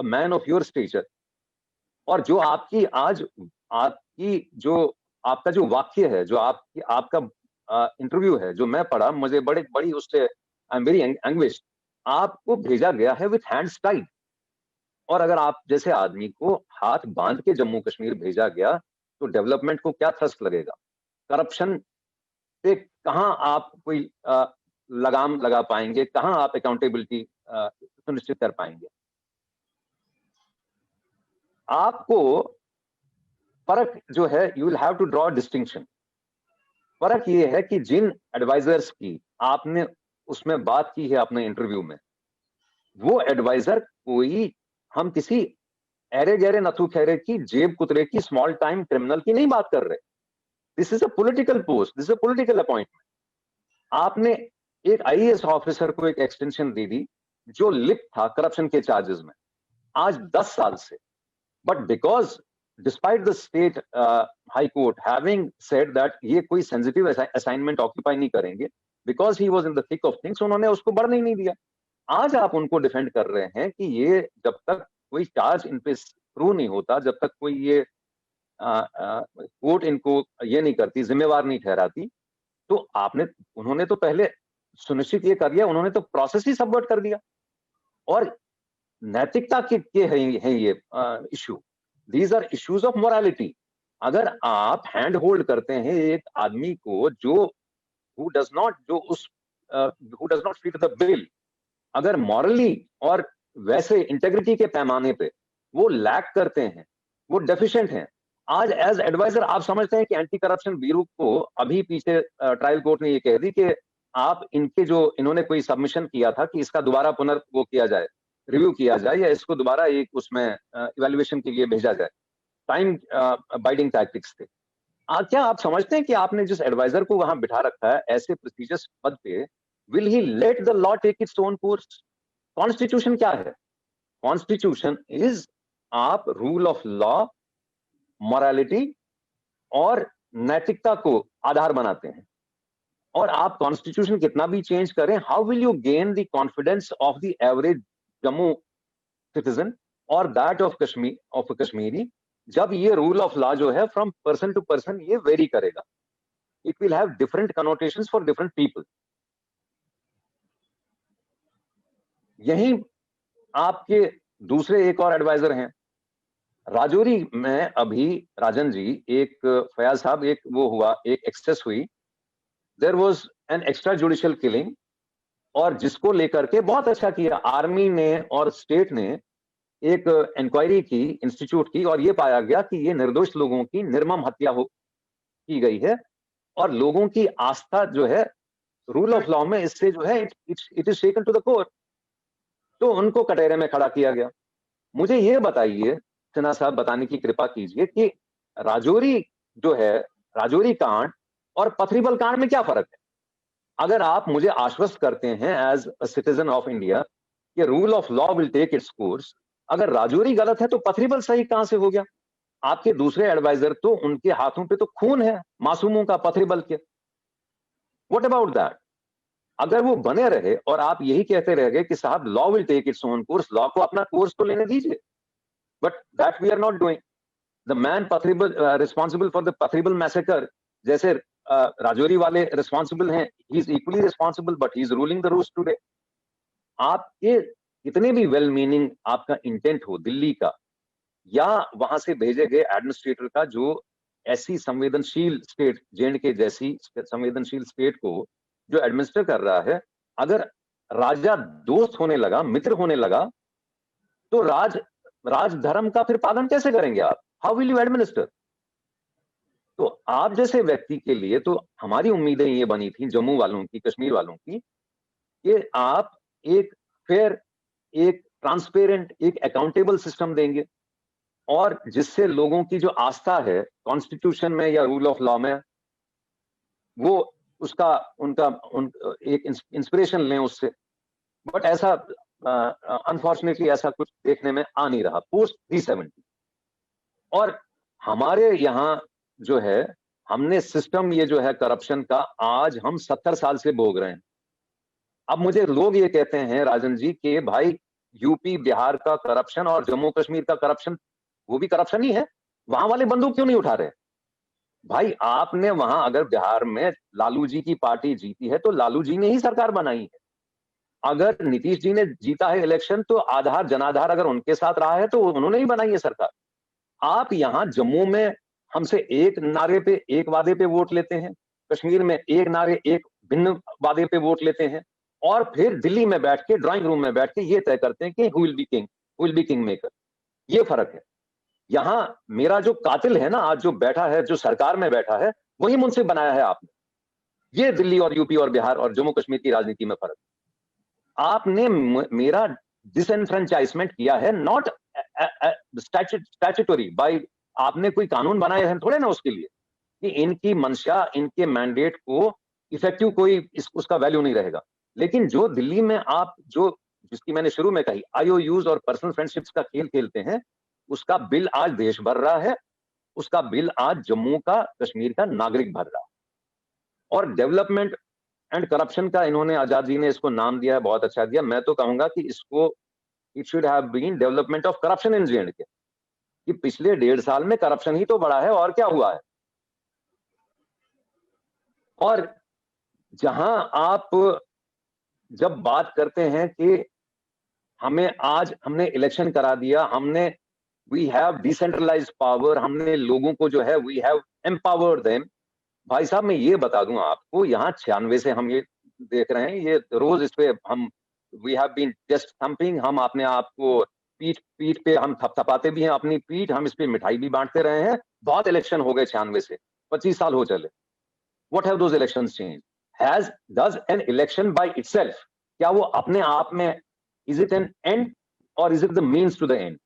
Man of your stretcher, और जो आपकी आज आपकी जो आपका जो वाक्य है, जो आपकी आपका इंटरव्यू है जो मैं पढ़ा, मुझे बड़ी उससे आई एम वेरी एंग्विश्ड। आपको भेजा गया है विथ हैंड्स टाइड, और अगर आप जैसे आदमी को हाथ बांध के जम्मू कश्मीर भेजा गया तो डेवलपमेंट को क्या थ्रस्ट लगेगा? करप्शन पे कहाँ आप कोई लगाम लगा पाएंगे? कहाँ आप अकाउंटेबिलिटी सुनिश्चित कर पाएंगे? आपको फर्क जो है, you will have to draw distinction. फर्क ये है कि जिन एडवाइजर्स की आपने उसमें बात की है अपने इंटरव्यू में, वो एडवाइजर कोई हम किसी अरे गहरे नथु खैरे की जेब कुतरे की स्मॉल टाइम क्रिमिनल की नहीं बात कर रहे। This is a political post, this is a political appointment. आपने एक आईएएस ऑफिसर को एक एक्सटेंशन दे दी जो लिप्त था करप्शन के चार्जेस में आज 10 साल से, but because despite the state high court having said that ये कोई सेंसिटिव असाइनमेंट ऑक्यूपाई नहीं करेंगे, because he was in the thick of things, उन्होंने उसको बढ़ने ही नहीं दिया। आज आप उनको डिफेंड कर रहे हैं कि ये जब तक कोई चार्ज इन पे प्रूव नहीं होता, जब तक कोई ये कोर्ट इनको ये नहीं करती, जिम्मेवार नहीं ठहराती, तो आपने उन्होंने तो पहले सुनिश्चित ये कर लिया, उन्होंने तो प्रोसेस ही सबवर्ट कर दिया। और नैतिकता के है ये issue, these are issues of morality. अगर आप हैंड होल्ड करते हैं एक आदमी को जो who does not fit the bill, अगर मॉरली और वैसे इंटेग्रिटी के पैमाने पे वो लैक करते हैं, वो डेफिशिएंट हैं, आज एज एडवाइजर आप समझते हैं कि एंटी करप्शन ब्यूरो को अभी पीछे ट्रायल कोर्ट ने ये कह दी कि आप इनके जो इन्होंने कोई सबमिशन किया था कि इसका दोबारा वो किया जाए, रिव्यू किया जाए, या इसको दोबारा एक उसमें इवैल्यूएशन के लिए भेजा जाए, टाइम बाइडिंग टैक्टिक्स थे। क्या आप समझते हैं कि आपने जिस एडवाइजर को वहां बिठा रखा है ऐसे प्रेस्टिजियस पद पे, will he let the law take its own course? Constitution क्या है? कॉन्स्टिट्यूशन इज आप रूल ऑफ लॉ, मॉरालिटी और नैतिकता को आधार बनाते हैं। और आप कॉन्स्टिट्यूशन कितना भी चेंज करें, how will you gain the confidence of the average Jammu citizen और दैट ऑफ कश्मीरी, जब ये रूल ऑफ लॉ जो है फ्रॉम पर्सन टू पर्सन ये वेरी करेगा? It will have different connotations for different people. यही आपके दूसरे एक और एडवाइजर हैं राजौरी में। अभी राजन जी, एक फयाज साहब, एक वो हुआ, एक एक्सेस हुई, there was an extra judicial killing, और जिसको लेकर के बहुत अच्छा किया आर्मी ने और स्टेट ने, एक इंक्वायरी की इंस्टीट्यूट की, और ये पाया गया कि ये निर्दोष लोगों की निर्मम हत्या की गई है, और लोगों की आस्था जो है रूल ऑफ लॉ में इससे जो है it is taken to the court, तो उनको कटहरे में खड़ा किया गया। मुझे ये बताइए सिन्हा साहब, बताने की कृपा कीजिए कि राजौरी जो है, राजौरी कांड और पथरीबल कांड में क्या फर्क है? अगर आप मुझे आश्वस्त करते हैं as a citizen of India कि rule of law will take its course, अगर राजौरी गलत है तो पथरीबल सही कहां से हो गया? आपके दूसरे एडवाइजर तो उनके हाथों पे तो खून है मासूमों का, पथरीबल के। What about that? अगर वो बने रहे और आप यही कहते रह गए कि साहब law will take its own course, law को अपना कोर्स तो लेने दीजिए, but that we are not doing. The man Pathribal responsible for the Pathribal massacre, जैसे राजौरी वाले रिस्पॉन्सिबल हैं, he is equally responsible, but he is ruling the rules today. आपके कितने भी वेल मीनिंग आपका इंटेंट हो दिल्ली का या वहां से भेजे गए एडमिनिस्ट्रेटर का, जो ऐसी संवेदनशील स्टेट, जे जैसी संवेदनशील स्टेट को जो एडमिनिस्टर कर रहा है, अगर राजा दोस्त होने लगा, मित्र होने लगा, तो राज धर्म का फिर पालन कैसे करेंगे आप? How will you administer? तो आप जैसे व्यक्ति के लिए तो हमारी उम्मीदें ये बनी थी जम्मू वालों की, कश्मीर वालों की, कि आप एक फेयर, एक ट्रांसपेरेंट, एक अकाउंटेबल सिस्टम देंगे, और जिससे लोगों की जो आस्था है कॉन्स्टिट्यूशन में या रूल ऑफ लॉ में, वो उसका एक इंस्पिरेशन लें उससे। बट ऐसा अनफॉर्चुनेटली ऐसा कुछ देखने में आ नहीं रहा पोस्ट 370। और हमारे यहाँ जो है, हमने सिस्टम ये जो है करप्शन का, आज हम 70 साल से भोग रहे हैं। अब मुझे लोग ये कहते हैं राजन जी कि भाई यूपी बिहार का करप्शन और जम्मू कश्मीर का करप्शन, वो भी करप्शन ही है। वहां वाले बंदूक क्यों नहीं उठा रहे? भाई आपने वहां, अगर बिहार में लालू जी की पार्टी जीती है तो लालू जी ने ही सरकार बनाई है। अगर नीतीश जी ने जीता है इलेक्शन तो आधार जनाधार अगर उनके साथ रहा है तो उन्होंने ही बनाई है सरकार। आप यहां जम्मू में हमसे एक नारे पे, एक वादे पे वोट लेते हैं, कश्मीर में एक नारे, एक भिन्न वादे पे वोट लेते हैं, और फिर दिल्ली में बैठ के, ड्राइंग रूम में बैठ के ये तय करते हैं कि who will be king, who will be king maker. ये फर्क है। यहां मेरा जो कातिल है ना, आज जो बैठा है, जो सरकार में बैठा है, वही मुझसे बनाया है आपने। ये दिल्ली और यूपी और बिहार और जम्मू कश्मीर की राजनीति में फर्क। आपने मेरा डिसएनफ्रेंचाइजमेंट किया है, नॉट स्टैट्यूटरी बाय, आपने कोई कानून बनाए हैं थोड़े ना उसके लिए, कि इनकी मंशा, इनके मैंडेट को इफेक्टिव कोई उसका वैल्यू नहीं रहेगा। लेकिन जो दिल्ली में आप जो, जिसकी मैंने शुरू में कही, आईओयूज और पर्सनल फ्रेंडशिप्स का खेल खेलते हैं, उसका बिल आज देश भर रहा है, उसका बिल आज जम्मू का, कश्मीर का नागरिक भर रहा है। और डेवलपमेंट एंड करप्शन का इन्होंने, आजाद जी ने इसको नाम दिया है, बहुत अच्छा दिया। मैं तो कहूंगा कि इसको, it should have been development of corruption in J&K, कि पिछले 1.5 साल में करप्शन ही तो बढ़ा है, और क्या हुआ है। और जहां आप जब बात करते हैं कि हमें, आज हमने इलेक्शन करा दिया, हमने, वी हैव डिसेंट्रलाइज्ड पावर, हमने लोगों को जो है, वी हैव एम्पावर्ड देम। भाई साहब मैं ये बता दूं आपको, यहाँ 96 से हम ये देख रहे हैं, ये रोज इस पे हम, we have been just thumping, हम अपने आप को पीठ पीठ पे हम थपथपाते भी हैं अपनी पीठ, हम इस पे मिठाई भी बांटते रहे हैं। बहुत इलेक्शन हो गए 96 से, 25 साल हो चले। What have those elections change? Has, does an election by itself, क्या वो अपने आप में, इज इट एन एंड और is it the means to the end?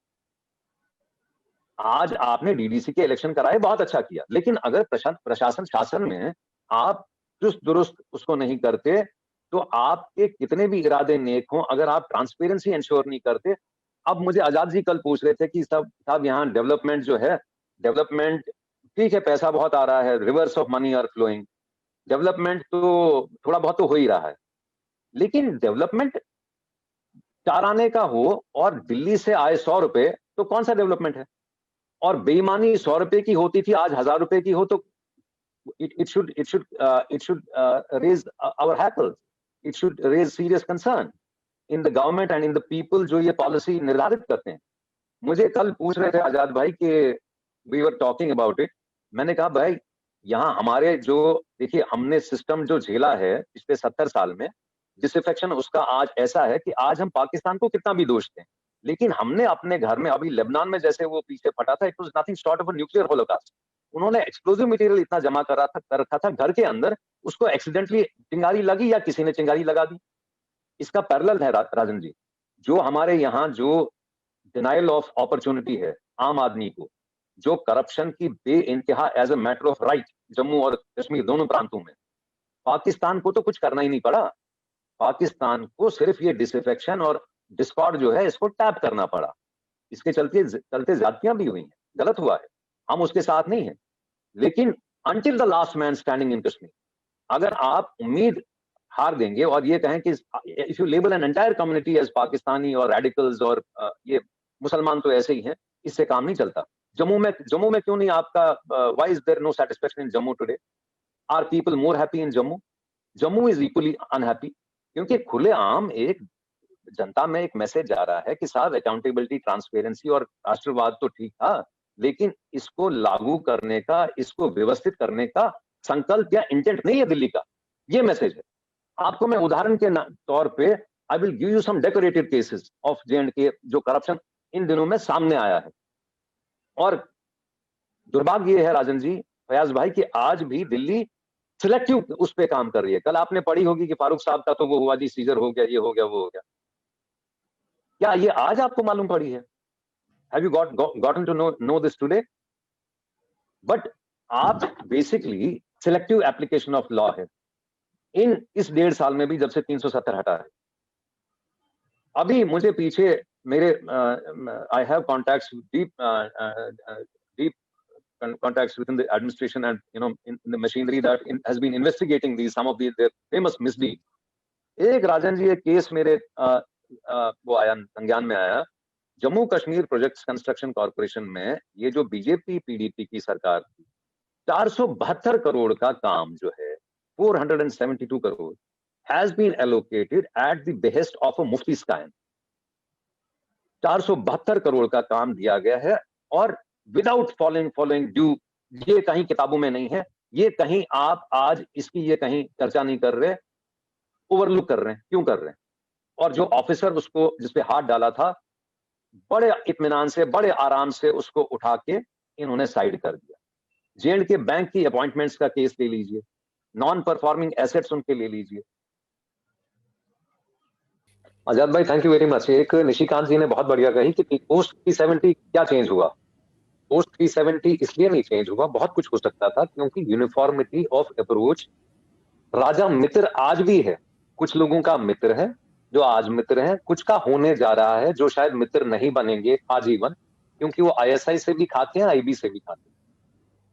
आज आपने डीडीसी के इलेक्शन कराए, बहुत अच्छा किया, लेकिन अगर प्रशासन शासन में आप चुस्त दुरुस्त उसको नहीं करते, तो आपके कितने भी इरादे नेक हों, अगर आप ट्रांसपेरेंसी इंश्योर नहीं करते। अब मुझे आजाद जी कल पूछ रहे थे कि साहब यहाँ डेवलपमेंट जो है, डेवलपमेंट ठीक है, पैसा बहुत आ रहा है, rivers of money are flowing, development तो थोड़ा बहुत तो हो ही रहा है, लेकिन डेवलपमेंट 4 आने का हो और दिल्ली से आए 100 रुपए, तो कौन सा डेवलपमेंट है? और बेईमानी 100 रुपए की होती थी, आज 1000 रुपए की हो, तो it should raise our hackles, it should raise serious concern in the government and in the people जो ये पॉलिसी निर्धारित करते हैं। मुझे कल पूछ रहे थे आजाद भाई कि we were talking about it, मैंने कहा भाई यहाँ हमारे जो, देखिए हमने सिस्टम जो झेला है पिछले 70 साल में, डिसअफेक्शन उसका आज ऐसा है कि आज हम पाकिस्तान को कितना भी दोष दें, लेकिन हमने अपने घर में, अभी लेबनान में जैसे वो पीछे फटा था, it was nothing short of a nuclear Holocaust. उन्होंने एक्सप्लोजिव मटेरियल इतना जमा कर रखा था घर के अंदर, उसको एक्सीडेंटली चिंगारी लगी या किसी ने चिंगारी लगा दी। इसका पैरेलल है राजन जी, जो हमारे यहाँ जो डिनायल ऑफ अपॉर्चुनिटी है आम आदमी को, जो करप्शन की बेइंतहा as a matter of right Jammu और कश्मीर दोनों प्रांतों में, पाकिस्तान को तो कुछ करना ही नहीं पड़ा। पाकिस्तान को सिर्फ ये डिसअफेक्शन और डिस्कॉर्ड जो है, इसको टैप करना पड़ा। इसके चलते ज्यादतियां भी हुई हैं, गलत हुआ है, हम उसके साथ नहीं हैं। लेकिन until the last man standing in Kashmir, अगर आप उम्मीद हार देंगे और ये कहें कि if you label an entire community as Pakistani और रेडिकल्स और ये मुसलमान तो ऐसे ही हैं, इससे काम नहीं चलता। जम्मू में क्यों नहीं आपका, why is there no satisfaction in Jammu today? Are people more happy in Jammu? Jammu is equally unhappy, क्योंकि खुलेआम एक जनता में एक मैसेज जा रहा है कि साहब अकाउंटेबिलिटी, ट्रांसपेरेंसी और राष्ट्रवाद तो ठीक था, लेकिन इसको लागू करने का, इसको व्यवस्थित करने का संकल्प या इंटेंट नहीं है दिल्ली का। ये मैसेज है। आपको मैं उदाहरण के तौर पे, I will give you some decorated cases of J&K जो करप्शन इन दिनों में सामने आया है। और दुर्भाग्य ये है राजन जी, फयाज भाई, कि आज भी दिल्ली सिलेक्टिव उस पे काम कर रही है। कल आपने पढ़ी होगी कि फारूक साहब का तो वो हुआ जी, सीजर हो गया, ये हो गया, वो हो गया। क्या ये आज आपको मालूम पड़ी है? Have you gotten to know this today? But आप basically selective application of law है। इस 1.5 साल में भी, जब से 370 हटा है, अभी मुझे पीछे मेरे, I have contacts, deep contacts within the administration and in the machinery that has been investigating some of their famous misdeeds. एक राजन जी, एक केस मेरे वो आया, संज्ञान में आया, Jammu Kashmir projects construction corporation में ये जो बीजेपी पीडीपी की सरकार थी, 472 करोड़ का काम जो है, 472 crore has been allocated at the behest of a मुफ्ती स्काइन। 472 करोड़ का काम दिया गया है और विदाउट फॉलोइंग ड्यू। ये कहीं किताबों में नहीं है, ये कहीं आप आज इसकी ये कहीं चर्चा नहीं कर रहे, ओवरलुक कर रहे हैं। क्यों कर रहे हैं? और जो ऑफिसर उसको जिसपे हाथ डाला था, बड़े इत्मीनान से, बड़े आराम से उसको उठा के इन्होंने साइड कर दिया। J&K बैंक की अपॉइंटमेंट्स का केस ले लीजिए, नॉन परफॉर्मिंग एसेट्स उनके ले लीजिए। आजाद भाई थैंक यू वेरी मच। एक निशिकांत जी ने बहुत बढ़िया कही कि पोस्ट 370 क्या चेंज हुआ। पोस्ट 370 इसलिए नहीं चेंज हुआ, बहुत कुछ हो सकता था, क्योंकि यूनिफॉर्मिटी ऑफ अप्रोच राजा मित्र आज भी है। कुछ लोगों का मित्र है जो आज मित्र है, कुछ का होने जा रहा है जो शायद मित्र नहीं बनेंगे आजीवन, क्योंकि वो ISI से भी खाते हैं, IB से भी खाते हैं।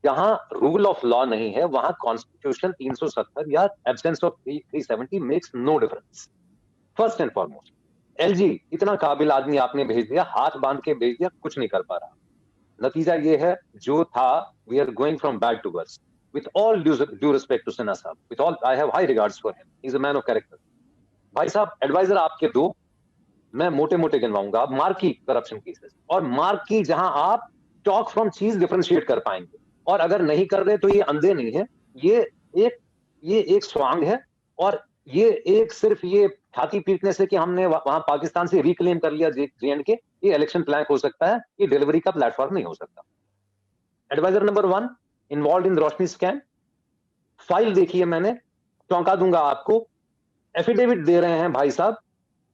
जहां रूल ऑफ लॉ नहीं है वहां कॉन्स्टिट्यूशन 370 या absence of 370 makes no difference. First and foremost, LG इतना काबिल आदमी आपने भेज दिया, हाथ बांध के भेज दिया, कुछ नहीं कर पा रहा। नतीजा ये है जो था, we are going from bad to worse. With all due respect to Sinha साहब, with all I have high regards for him, he is a man of character. भाई साहब एडवाइजर आपके दो, मैं मोटे मोटे गिनवाऊंगा, मार्की करप्शन केसेस, और मार्की जहां आप चॉक फ्रॉम चीज डिफरेंशिएट कर पाएंगे, और अगर नहीं कर रहे तो ये अंधे नहीं है, ये एक स्वांग है, और ये एक सिर्फ ये छाती पीटने से कि हमने वहां पाकिस्तान से रिक्लेम कर लिया J&K, ये इलेक्शन प्लान हो सकता है, ये डिलीवरी का प्लेटफॉर्म नहीं हो सकता। Adviser number 1 involve in Roshni scam, file देखिए मैंने, चौंका दूंगा आपको। एफिडेविट दे रहे हैं भाई साहब,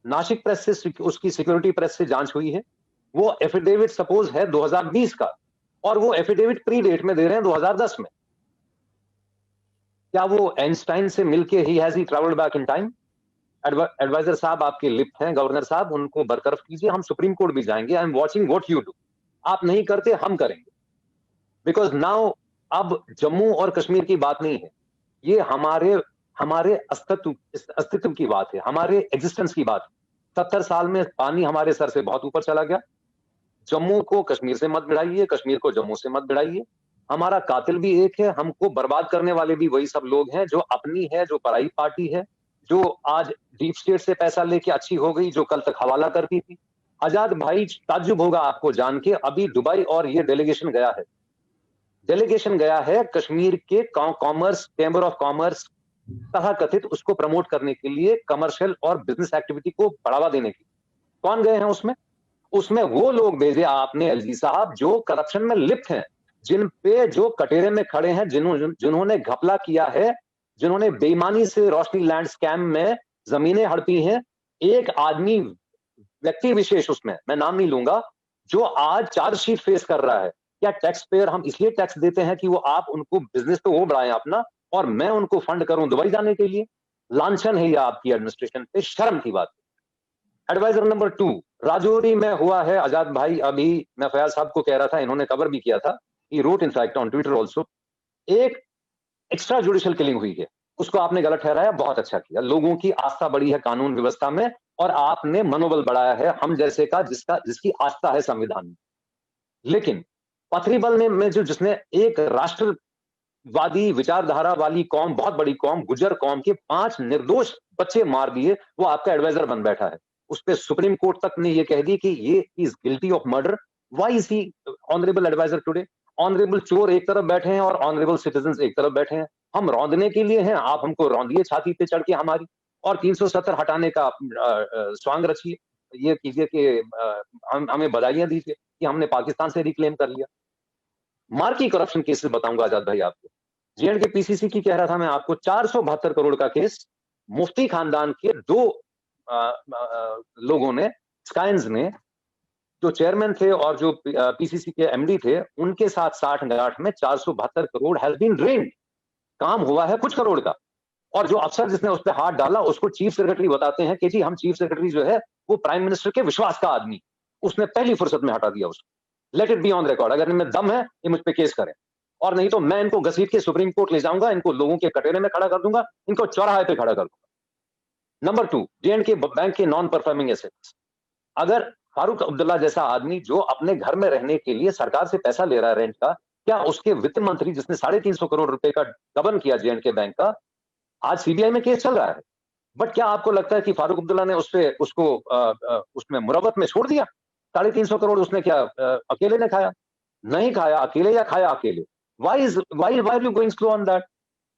नासिक प्रेस से, उसकी सिक्योरिटी प्रेस से जांच हुई है, वो एफिडेविट सपोज है 2020 का, और वो एफिडेविट प्री डेट में दे रहे हैं 2010 में। क्या वो आइंस्टाइन से मिलके ही has he travelled back in time? Adviser साहब आपके लिप हैं, गवर्नर साहब उनको बरकरार कीजिए, हम सुप्रीम कोर्ट भी जाएंगे। I am watching what you do. आप नहीं करते, हम करेंगे, बिकॉज नाउ अब जम्मू और कश्मीर की बात नहीं है, ये हमारे अस्तित्व की बात है, हमारे एग्जिस्टेंस की बात है। 70 साल में पानी हमारे सर से बहुत ऊपर चला गया। जम्मू को कश्मीर से मत भिड़ाइए, कश्मीर को जम्मू से मत भिड़ाइए। हमारा कातिल भी एक है, हमको बर्बाद करने वाले भी वही सब लोग हैं, जो अपनी है, जो पराई पार्टी है, जो आज डीप स्टेट से पैसा लेके अच्छी हो गई, जो कल तक हवाला करती थी। आजाद भाई ताज्जुब होगा आपको जान के, अभी दुबई और ये डेलीगेशन गया है कश्मीर के कॉमर्स, चैम्बर ऑफ कॉमर्स तथा कथित उसको प्रमोट करने के लिए, कमर्शियल और बिजनेस एक्टिविटी को बढ़ावा देने के। कौन गए हैं उसमें वो लोग भेजे आपने LG साहब जो करप्शन में लिप्त हैं, जिन पे जो कटेरे में खड़े हैं, जिन्होंने घपला किया है, जिन्होंने बेईमानी से रोशनी लैंड स्कैम में जमीनें हड़पी हैं। एक आदमी, व्यक्ति विशेष, उसमें मैं नाम नहीं लूंगा, जो आज चार्जशीट फेस कर रहा है। क्या टैक्स पेयर हम इसलिए टैक्स देते हैं कि वो आप उनको बिजनेस तो वो बढ़ाएं अपना, और मैं उनको फंड करूं दुबई जाने के लिए? लांछन है ये आपकी एडमिनिस्ट्रेशन पे, शर्म की बात है। एडवाइजर नंबर 2 राजौरी में हुआ है आजाद भाई, अभी मैं फयाज साहब को कह रहा था, इन्होंने कवर भी किया था, he wrote in fact on Twitter also. एक एक्स्ट्रा जुडिशियल किलिंग हुई है, उसको आपने गलत ठहराया, बहुत अच्छा किया। लोगों की आस्था बढ़ी है कानून व्यवस्था में, और आपने मनोबल बढ़ाया है हम जैसे का, जिसकी आस्था है संविधान में। लेकिन पथरीबल में जिसने एक राष्ट्रवादी विचारधारा वाली कौम, बहुत बड़ी कौम, गुजर कौम के 5 निर्दोष बच्चे मार दिए, वो आपका एडवाइजर बन बैठा है। उस पे सुप्रीम कोर्ट तक ने ये कह दी कि ये is guilty of murder. Why is he honourable adviser today? Honourable चोर एक तरफ बैठे हैं और ऑनरेबल सिटीजन एक तरफ बैठे हैं। हम रौंदने के लिए हैं, आप हमको रौंदिए छाती पे चढ़ के हमारी, और 370 हटाने का स्वांग रचिए, ये कीजिए कि हमें बधाइयां दीजिए कि हमने पाकिस्तान से रिक्लेम कर लिया। मार्की करप्शन केसेस बताऊंगा आजाद भाई आपको। J&K PCC की कह रहा था मैं आपको, 472 करोड़ का केस, मुफ्ती खानदान के 2 लोगों ने, स्काइंस ने, जो चेयरमैन थे और जो PCC के MD थे, उनके साथ 60-गांठ में 472 करोड़ हैज बीन ड्रेन्ड। काम हुआ है कुछ करोड़ का, और जो अफसर जिसने उस पर हाथ डाला उसको चीफ सेक्रेटरी बताते हैं कि जी हम चीफ सेक्रेटरी जो है वो प्राइम मिनिस्टर के विश्वास का आदमी, उसने पहली फुर्सत में हटा दिया उसको। Let it be on record, अगर इनमें दम है ये मुझ पे केस करें, और नहीं तो मैं इनको घसीट के सुप्रीम कोर्ट ले जाऊंगा, इनको लोगों के कटोरे में खड़ा कर दूंगा, इनको चौराहे पे खड़ा कर दूंगा। नंबर 2, J&K बैंक के नॉन परफॉर्मिंग एसेट्स। अगर फारूक अब्दुल्ला जैसा आदमी जो अपने घर में रहने के लिए सरकार से पैसा ले रहा है रेंट का, क्या उसके वित्त मंत्री जिसने 350 करोड़ रुपए का गबन किया J&K बैंक का, आज सीबीआई में केस चल रहा है। बट क्या आपको लगता है कि फारूक अब्दुल्ला ने उसको उसमें मुरव्वत में छोड़ दिया? 350 करोड़ उसने क्या अकेले ने खाया? नहीं खाया अकेले या खाया अकेले? Why are you going slow on that?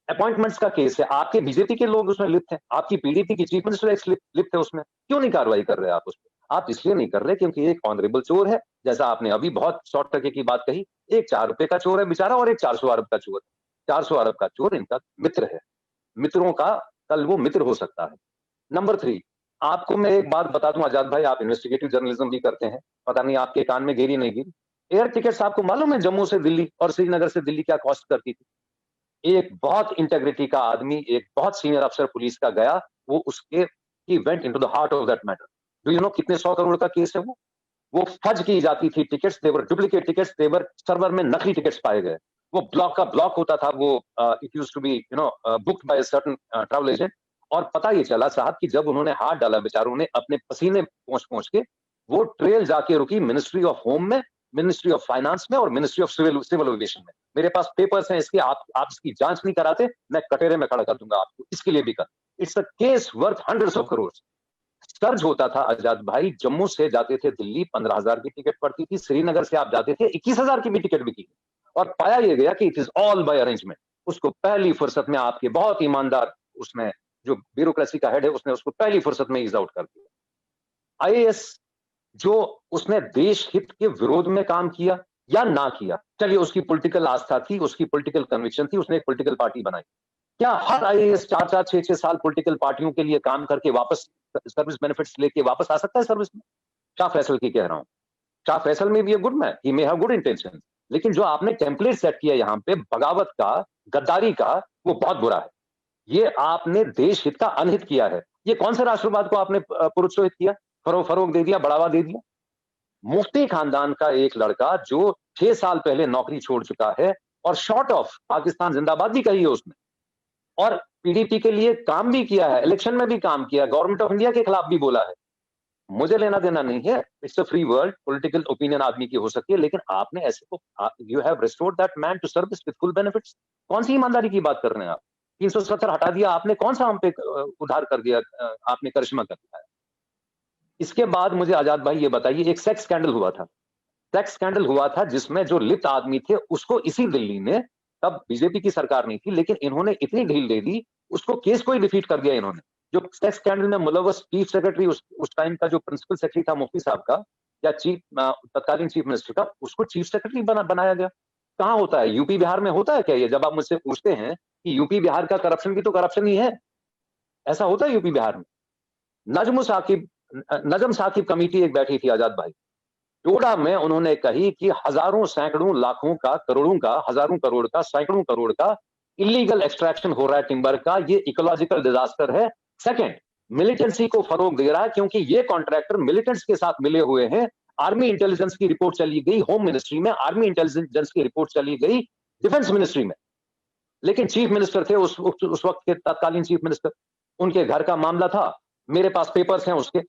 Appointments का केस है, आपके बीजेपी के लोग उसमें लिप्त हैं, आपकी पीडीपी की चीफ मिनिस्टर लिप्त है उसमें, क्यों नहीं कार्रवाई कर रहे आप उस पर? आप इसलिए नहीं कर रहे क्योंकि एक ऑनरेबल चोर है, जैसा आपने अभी बहुत शॉर्ट टके की बात कही, एक 4 रुपए का चोर है बेचारा और एक 400 अरब का चोर है। 400 अरब का चोर इनका मित्र है, मित्रों का कल वो मित्र हो सकता है। नंबर 3, आपको मैं एक बात बता दूं आजाद भाई, आप इन्वेस्टिगेटिव जर्नलिज्म भी करते हैं, पता नहीं आपके कान में गिरी नहीं गिरी। एयर टिकट्स आपको मालूम है जम्मू से दिल्ली और श्रीनगर से दिल्ली क्या कॉस्ट करती थी? एक बहुत इंटेग्रिटी का आदमी, एक बहुत सीनियर अफसर पुलिस का गया, वो उसके he went into the heart of that matter. Do you know कितने 100 करोड़ का केस है वो? वो फज की जाती थी टिकट्स, देवर डुप्लीकेट टिकट्स, देवर सर्वर में नकली टिकट्स पाए गए। वो ब्लॉक का ब्लॉक होता था, वो it used to be booked by a certain travel agent. और पता ये चला साहब कि जब उन्होंने हाथ डाला बेचारों ने अपने पसीने पहुंच के, वो ट्रेल जाके रुकी मिनिस्ट्री ऑफ होम में, मिनिस्ट्री ऑफ फाइनेंस में और मिनिस्ट्री ऑफ सिविल एविएशन में। मेरे पास पेपर्स हैं इसके, आप इसकी जांच नहीं कराते, मैं कटेरे में खड़ा कर दूंगा आपको, इसके लिए भी कर। It's a case worth hundreds of crore. Surge होता था आजाद भाई, जम्मू से जाते थे दिल्ली 15,000 की टिकट पड़ती थी, श्रीनगर से आप जाते थे 21,000 की भी टिकट बिकी। और पाया यह गया कि it is all by arrangement. उसको पहली फुर्सत में आपके बहुत ईमानदार उसने जो ब्यूरोक्रेसी का हेड है उसने उसको पहली फुर्सत में ईज आउट कर दिया। आईएएस जो उसने देश हित के विरोध में काम किया या ना किया, चलिए उसकी पॉलिटिकल आस्था थी, उसकी पॉलिटिकल कन्विक्शन थी, उसने एक पॉलिटिकल पार्टी बनाई। क्या हर आईएएस 4-4, 6-6 साल पॉलिटिकल पार्टियों के लिए काम करके वापस सर्विस बेनिफिट्स लेके वापस आ सकता है सर्विस में? शाह फैसल की कह रहा हूं, शाह फैसल में भी a good man, he may have good intention, लेकिन जो आपने टेम्पलेट सेट किया यहाँ पे बगावत का, गद्दारी का, वो बहुत बुरा है। ये आपने देश हित का अनहित किया है। ये कौन से राष्ट्रवाद को आपने प्रोत्साहित किया, फरोग दे दिया, बढ़ावा दे दिया? मुफ्ती खानदान का एक लड़का जो 6 साल पहले नौकरी छोड़ चुका है और शॉर्ट ऑफ पाकिस्तान जिंदाबाद भी कही है उसने, और पीडीपी के लिए काम भी किया है, इलेक्शन में भी काम किया, गवर्नमेंट ऑफ इंडिया के खिलाफ भी बोला है। मुझे लेना देना नहीं है, it's a free world, political opinion आदमी की हो सकती है, लेकिन आपने ऐसे को, you have restored that man to service with full benefits. कौन सी ईमानदारी की बात कर रहे हैं आप? 370 हटा दिया आपने, कौन सा हम पे उधार कर दिया, आपने करिश्मा कर दिया? इसके बाद मुझे आजाद भाई ये बताइए, एक सेक्स स्कैंडल हुआ था, सेक्स स्कैंडल हुआ था जिसमें जो लिप्त आदमी थे उसको इसी दिल्ली ने, तब बीजेपी की सरकार नहीं थी, लेकिन इन्होंने इतनी ढील दे दी, उसको केस को ही डिफीट कर दिया इन्होंने। जो सेक्स स्कैंडल में मुलव्वस चीफ सेक्रेटरी उस टाइम का जो प्रिंसिपल सेक्रेटरी था मुफ्ती साहब का, या तत्कालीन चीफ मिनिस्टर का, उसको चीफ सेक्रेटरी बनाया गया। कहाँ होता है? यूपी बिहार में होता है क्या ये? जब आप मुझसे पूछते हैं कि यूपी बिहार का करप्शन भी तो करप्शन ही है, ऐसा होता है यूपी बिहार में? नजम साकिब कमेटी एक बैठी थी आजाद भाई, टोडा में उन्होंने कही कि हजारों, सैकड़ों, लाखों का, करोड़ों का, हजारों करोड़ का, सैकड़ों करोड़ का इलीगल एक्सट्रैक्शन हो रहा है टिम्बर का, ये इकोलॉजिकल डिजास्टर है। सेकंड, मिलिटेंसी को फरोग दे रहा है क्योंकि ये कॉन्ट्रैक्टर मिलिटेंट्स के साथ मिले हुए हैं। आर्मी इंटेलिजेंस की रिपोर्ट चली गई होम मिनिस्ट्री में, आर्मी इंटेलिजेंस की रिपोर्ट चली गई डिफेंस मिनिस्ट्री में, लेकिन चीफ मिनिस्टर थे उस वक्त के तत्कालीन चीफ मिनिस्टर, उनके घर का मामला था, मेरे पास पेपर्स हैं उसके।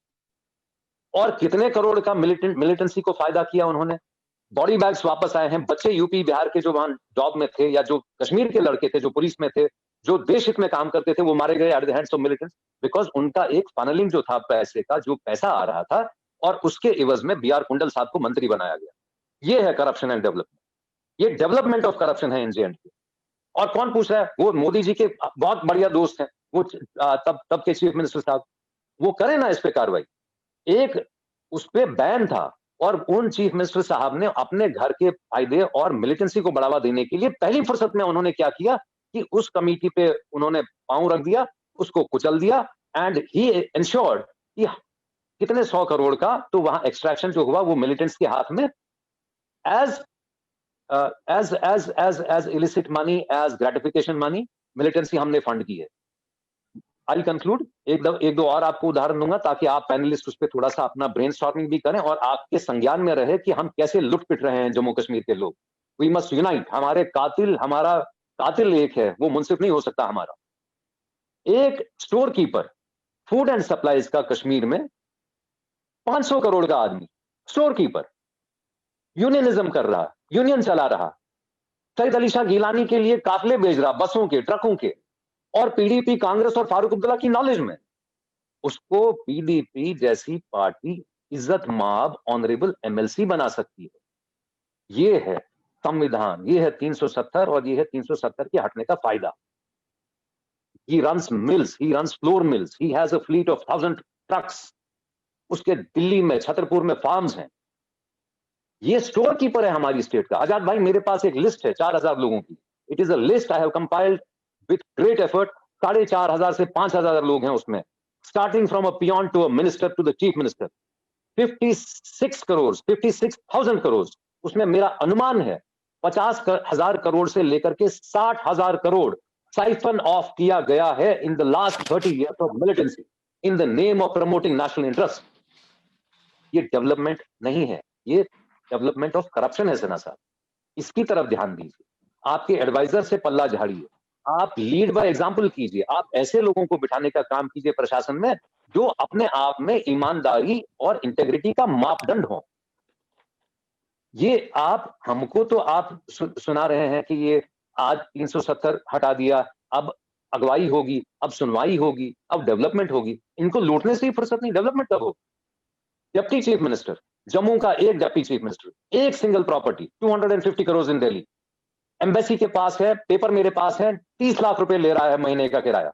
और कितने करोड़ का मिलिटेंसी को फायदा किया उन्होंने। बॉडी बैग्स वापस आए हैं, बच्चे यूपी बिहार के जो वहां जॉब में थे या जो कश्मीर के लड़के थे जो पुलिस में थे, जो देश हित में काम करते थे, वो मारे गए at the hands of militants, because उनका एक फनलिंग जो था पैसे का, जो पैसा आ रहा था, और उसके इवज में बीआर कुंडल साहब को मंत्री बनाया गया। ये है करप्शन एंड डेवलपमेंट, ये डेवलपमेंट ऑफ करप्शन है एनजेएंड की। और कौन पूछ रहा है? वो मोदी जी के बहुत बढ़िया दोस्त हैं, वो तब के चीफ मिनिस्टर साहब, वो करें ना इस पे कार्रवाई। एक उस पे बैन था, और उन चीफ मिनिस्टर साहब ने अपने घर के फायदे और मिलिटेंसी को बढ़ावा देने के लिए पहली फुर्सत में उन्होंने क्या किया कि उस कमेटी पे उन्होंने पांव रख दिया, उसको कुचल दिया, एंड ही इंश्योर्ड कि कितने 100 करोड़ का तो वहां एक्सट्रैक्शन जो हुआ वो मिलिटेंट्स के हाथ में as illicit money, as gratification money, militancy हमने फंड की है। आई कंक्लूड, एक दो और आपको उदाहरण दूंगा ताकि आप पैनलिस्ट उस पर थोड़ा सा अपना ब्रेनस्टॉर्मिंग भी करें और आपके संज्ञान में रहे कि हम कैसे लुट पिट रहे हैं जम्मू कश्मीर के लोग। वी मस्ट यूनाइट, हमारा कातिल एक है, वो मुंसिफ नहीं हो सकता हमारा। एक store keeper food and supplies का कश्मीर में 500 करोड़ का आदमी, स्टोर कीपर, यूनियनिज्म कर रहा, यूनियन चला रहा, सईद अली शाह गिलानी के लिए काफिले भेज रहा, बसों के, ट्रकों के, और पीडीपी, कांग्रेस और फारूक अब्दुल्ला की नॉलेज में। उसको पीडीपी जैसी पार्टी इज्जत माब ऑनरेबल एमएलसी बना सकती है। ये है संविधान, ये है 370 और ये है 370 के हटने का फायदा। He runs mills, he runs flour mills, he has a fleet of 1,000 trucks. उसके दिल्ली में, छतरपुर में फार्म्स हैं। ये स्टोर कीपर है हमारी स्टेट का। आजाद भाई, मेरे पास एक लिस्ट है 4,000 लोगों की। It is a list I have compiled with great effort. 4,500 से 5,000 लोग हैं उसमें, starting from a peon to a minister to the chief minister. 56 crore, 56,000 crore उसमें मेरा अनुमान है 50,000 करोड़ से लेकर के 60,000 करोड़ साइफन ऑफ किया गया है in the last 30 years of militancy in the name of promoting national interest. ये डेवलपमेंट नहीं है, ये डेवलपमेंट ऑफ करप्शन है सिन्हा साहब। इसकी तरफ ध्यान दीजिए, आपके एडवाइजर से पल्ला झाड़िए, आप लीड बाय एग्जांपल कीजिए, आप ऐसे लोगों को बिठाने का काम कीजिए प्रशासन में जो अपने आप में ईमानदारी और इंटेग्रिटी का मापदंड हो। ये आप हमको तो आप सुना रहे हैं कि ये आज 370 हटा दिया, अब अगवाई होगी, अब सुनवाई होगी, अब डेवलपमेंट होगी। इनको लूटने से ही फुर्सत नहीं, डेवलपमेंट कब होगी? डिप्टी चीफ मिनिस्टर, जम्मू का एक डिप्टी चीफ मिनिस्टर, एक सिंगल प्रॉपर्टी 250 करोड़ इन दिल्ली। एम्बेसी के पास है, पेपर मेरे पास है, 30 लाख रुपए ले रहा है महीने का किराया।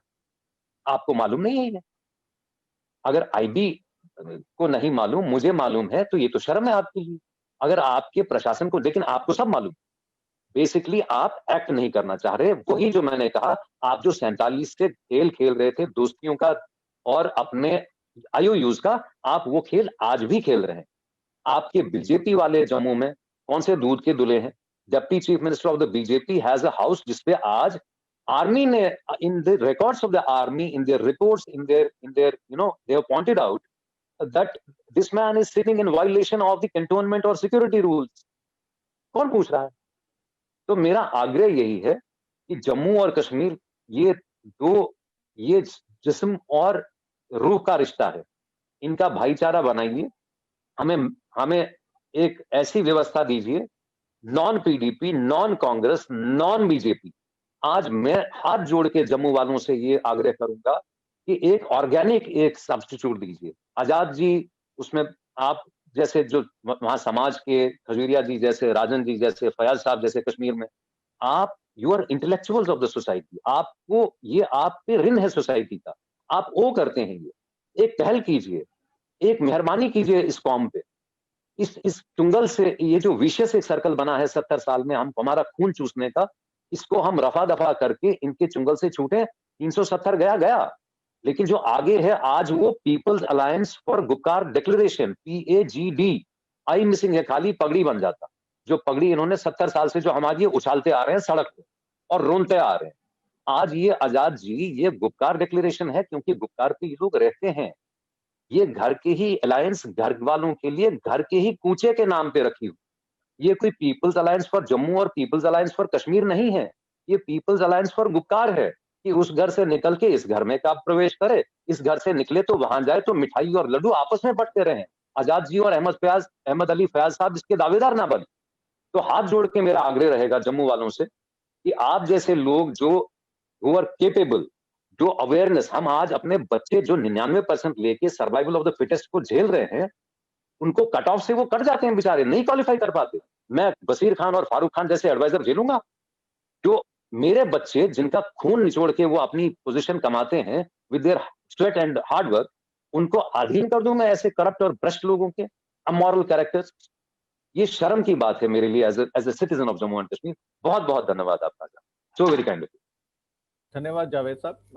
आपको मालूम नहीं है ये? अगर आईबी को नहीं मालूम, मुझे मालूम है, तो ये तो शर्म है आपके लिए। अगर आपके प्रशासन को, लेकिन आपको सब मालूम। बेसिकली आप एक्ट नहीं करना चाह रहे। वही जो मैंने कहा, आप जो 47 से खेल खेल रहे थे दोस्तियों का और अपने आईओयूज का, आप वो खेल आज भी खेल रहे हैं। आपके बीजेपी वाले जम्मू में कौन से दूध के दुले हैं? Deputy chief minister of the BJP has a house जिसपे आज आर्मी ने, in the records of the army, in their reports, in their they have pointed out that this man is sitting in violation of the cantonment और security rules. कौन पूछ रहा है? तो मेरा आग्रह यही है कि जम्मू और कश्मीर ये दो, ये जिस्म और रूह का रिश्ता है, इनका भाईचारा बनाइए। हमें हमें एक ऐसी व्यवस्था दीजिए, non PDP, non Congress, non BJP. आज मैं हाथ जोड़ के जम्मू वालों से ये आग्रह करूंगा कि एक ऑर्गेनिक एक सब्स्टिट्यूट दीजिए। आजाद जी, उसमें आप जैसे जो वहां समाज के, खजूरिया जी जैसे, राजन जी जैसे, फयाज साहब जैसे कश्मीर में, आप you are intellectuals of the society. आपको ये आप पे ऋण है सोसाइटी का, आप वो करते हैं। ये एक पहल कीजिए, एक मेहरबानी कीजिए इस कौम पे। इस चुंगल से, ये जो विशेष एक सर्कल बना है 70 साल में हम हमारा खून चूसने का, इसको हम रफा दफा करके इनके चुंगल से छूटे। 370 गया गया, लेकिन जो आगे है आज, वो peoples alliance for Gupkar declaration, PAGD, I missing है, खाली पगड़ी बन जाता। जो पगड़ी इन्होंने 70 साल से जो हमारी उछालते आ रहे हैं सड़क पे और रोनते आ रहे हैं, आज ये आजाद जी, ये गुपकार डिक्लेरेशन है, क्योंकि गुपकार पे ये लोग रहते हैं। ये घर के ही अलायंस, घर वालों के लिए घर के ही कूचे के नाम पे रखी हुई। ये कोई पीपल्स अलायंस फॉर जम्मू और पीपल्स अलायंस फॉर कश्मीर नहीं है, ये पीपल्स अलायंस फॉर गुपकार है कि उस घर से निकल के इस घर में कब प्रवेश करे, इस घर से निकले तो वहां जाए तो मिठाई और लड्डू आपस में बंटते रहे। आजाद जी और अहमद अली फयाज साहब इसके दावेदार ना बने। तो हाथ जोड़ के मेरा आग्रह रहेगा जम्मू वालों से कि आप जैसे लोग जो हु आर केपेबल, जो अवेयरनेस, हम आज अपने बच्चे जो 99% लेके सर्वाइवल ऑफ द फिटेस्ट को झेल रहे हैं, उनको कट ऑफ से वो कट जाते हैं बेचारे, नहीं क्वालिफाई कर पाते। मैं बशीर खान और फारूक खान जैसे एडवाइजर झेलूंगा? जो मेरे बच्चे जिनका खून निचोड़ के वो अपनी पोजीशन कमाते हैं with their sweat and hard work, उनको अधीन कर दूं मैं ऐसे करप्ट और भ्रष्ट लोगों के, अमोरल कैरेक्टर्स? ये शर्म की बात है मेरे लिए as a citizen of Jammu and Kashmir. बहुत बहुत धन्यवाद आपका, सो वेरी काइंड। धन्यवाद जावेद साहब।